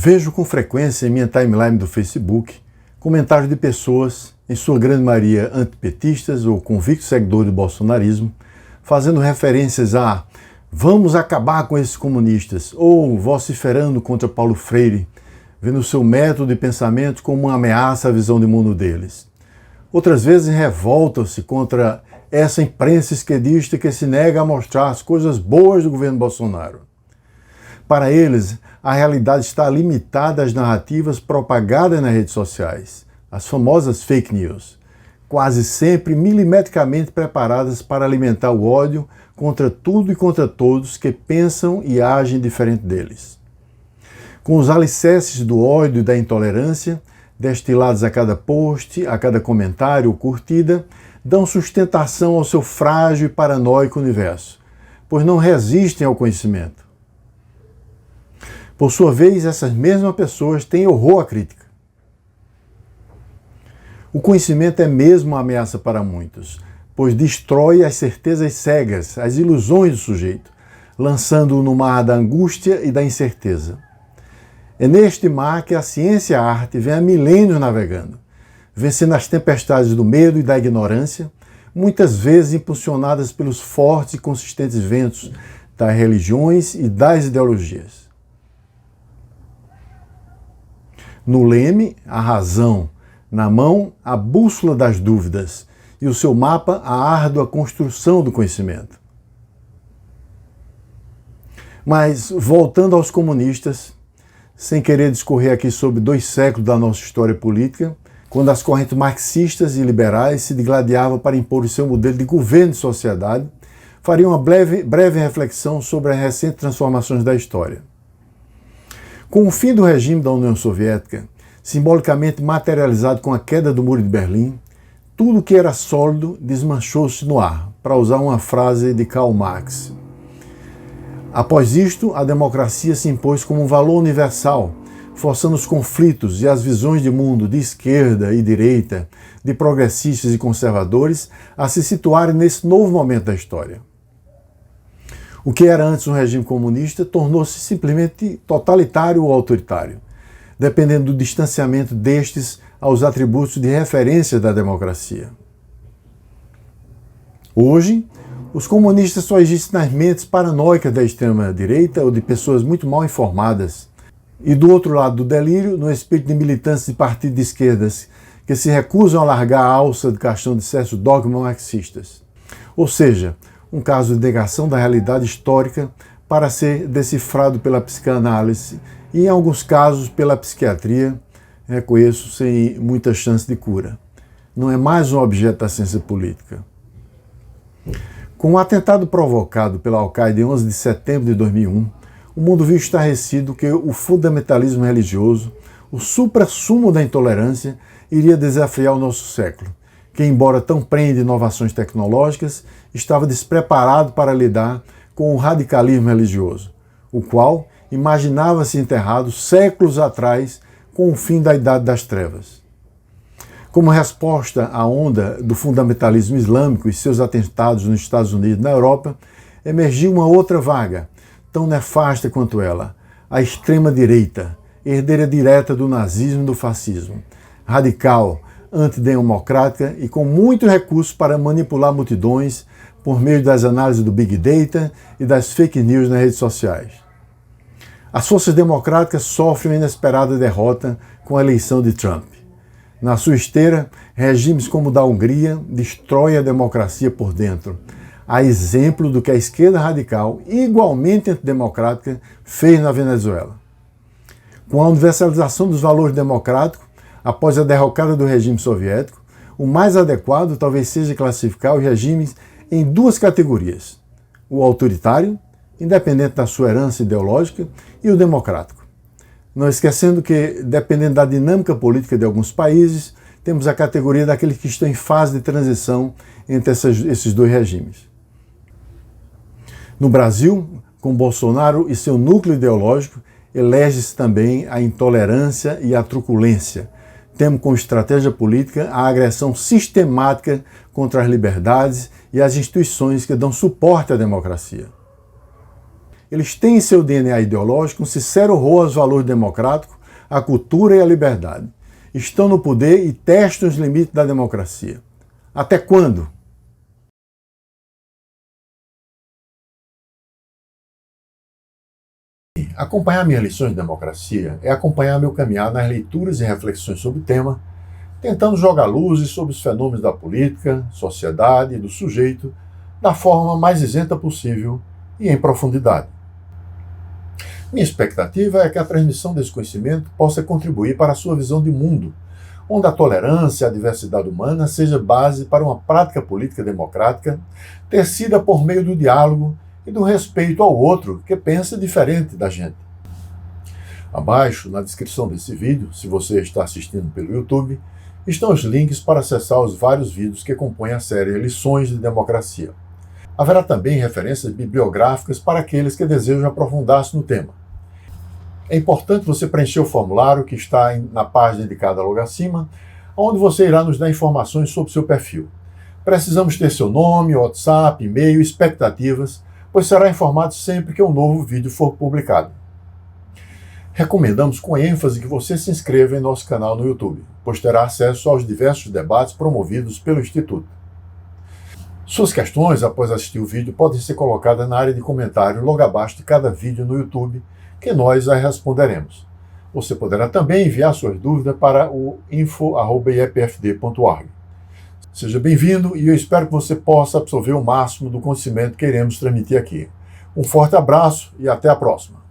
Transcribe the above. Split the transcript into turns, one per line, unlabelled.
Vejo com frequência em minha timeline do Facebook comentários de pessoas, em sua grande maioria antipetistas ou convictos seguidores do bolsonarismo, fazendo referências a "vamos acabar com esses comunistas" ou vociferando contra Paulo Freire, vendo seu método de pensamento como uma ameaça à visão de mundo deles. Outras vezes revoltam-se contra essa imprensa esquerdista que se nega a mostrar as coisas boas do governo Bolsonaro. Para eles, a realidade está limitada às narrativas propagadas nas redes sociais, as famosas fake news, quase sempre milimetricamente preparadas para alimentar o ódio contra tudo e contra todos que pensam e agem diferente deles. Com os alicerces do ódio e da intolerância, destilados a cada post, a cada comentário ou curtida, dão sustentação ao seu frágil e paranoico universo, pois não resistem ao conhecimento. Por sua vez, essas mesmas pessoas têm horror à crítica. O conhecimento é mesmo uma ameaça para muitos, pois destrói as certezas cegas, as ilusões do sujeito, lançando-o no mar da angústia e da incerteza. É neste mar que a ciência e a arte vêm há milênios navegando, vencendo as tempestades do medo e da ignorância, muitas vezes impulsionadas pelos fortes e consistentes ventos das religiões e das ideologias. No leme, a razão; na mão, a bússola das dúvidas; e o seu mapa, a árdua construção do conhecimento. Mas, voltando aos comunistas, sem querer discorrer aqui sobre 2 séculos da nossa história política, quando as correntes marxistas e liberais se digladiavam para impor o seu modelo de governo e sociedade, faria uma breve reflexão sobre as recentes transformações da história. Com o fim do regime da União Soviética, simbolicamente materializado com a queda do Muro de Berlim, tudo que era sólido desmanchou-se no ar, para usar uma frase de Karl Marx. Após isto, a democracia se impôs como um valor universal, forçando os conflitos e as visões de mundo de esquerda e direita, de progressistas e conservadores, a se situarem nesse novo momento da história. O que era antes um regime comunista tornou-se simplesmente totalitário ou autoritário, dependendo do distanciamento destes aos atributos de referência da democracia. Hoje, os comunistas só existem nas mentes paranoicas da extrema-direita ou de pessoas muito mal informadas, e do outro lado do delírio, no espírito de militantes de partidos de esquerdas que se recusam a largar a alça de caixão de certos dogmas marxistas. Ou seja, um caso de negação da realidade histórica para ser decifrado pela psicanálise e, em alguns casos, pela psiquiatria, reconheço, sem muita chance de cura. Não é mais um objeto da ciência política. Com o atentado provocado pela Al-Qaeda em 11 de setembro de 2001, o mundo viu estarrecido que o fundamentalismo religioso, o suprassumo da intolerância, iria desafiar o nosso século, que, embora tão prenhe de inovações tecnológicas, estava despreparado para lidar com o radicalismo religioso, o qual imaginava-se enterrado séculos atrás com o fim da Idade das Trevas. Como resposta à onda do fundamentalismo islâmico e seus atentados nos Estados Unidos e na Europa, emergiu uma outra vaga, tão nefasta quanto ela, a extrema-direita, herdeira direta do nazismo e do fascismo, radical, antidemocrática e com muitos recursos para manipular multidões por meio das análises do Big Data e das fake news nas redes sociais. As forças democráticas sofrem uma inesperada derrota com a eleição de Trump. Na sua esteira, regimes como o da Hungria destroem a democracia por dentro, a exemplo do que a esquerda radical, igualmente antidemocrática, fez na Venezuela. Com a universalização dos valores democráticos, após a derrocada do regime soviético, o mais adequado talvez seja classificar os regimes em 2 categorias: o autoritário, independente da sua herança ideológica, e o democrático. Não esquecendo que, dependendo da dinâmica política de alguns países, temos a categoria daqueles que estão em fase de transição entre esses 2 regimes. No Brasil, com Bolsonaro e seu núcleo ideológico, elege-se também a intolerância e a truculência, temos como estratégia política a agressão sistemática contra as liberdades e as instituições que dão suporte à democracia. Eles têm em seu DNA ideológico um sincero horror aos valores democráticos, a cultura e a liberdade. Estão no poder e testam os limites da democracia. Até quando? Acompanhar minhas lições de democracia é acompanhar meu caminhar nas leituras e reflexões sobre o tema, tentando jogar luzes sobre os fenômenos da política, sociedade e do sujeito da forma mais isenta possível e em profundidade. Minha expectativa é que a transmissão desse conhecimento possa contribuir para a sua visão de mundo, onde a tolerância e a diversidade humana seja base para uma prática política democrática tecida por meio do diálogo e do respeito ao outro que pensa diferente da gente. Abaixo, na descrição desse vídeo, se você está assistindo pelo YouTube, estão os links para acessar os vários vídeos que compõem a série Lições de Democracia. Haverá também referências bibliográficas para aqueles que desejam aprofundar-se no tema. É importante você preencher o formulário que está na página indicada logo acima, onde você irá nos dar informações sobre seu perfil. Precisamos ter seu nome, WhatsApp, e-mail, expectativas, pois será informado sempre que um novo vídeo for publicado. Recomendamos com ênfase que você se inscreva em nosso canal no YouTube, pois terá acesso aos diversos debates promovidos pelo Instituto. Suas questões, após assistir o vídeo, podem ser colocadas na área de comentário logo abaixo de cada vídeo no YouTube, que nós as responderemos. Você poderá também enviar suas dúvidas para o info@iepfd.org. Seja bem-vindo e eu espero que você possa absorver o máximo do conhecimento que iremos transmitir aqui. Um forte abraço e até a próxima!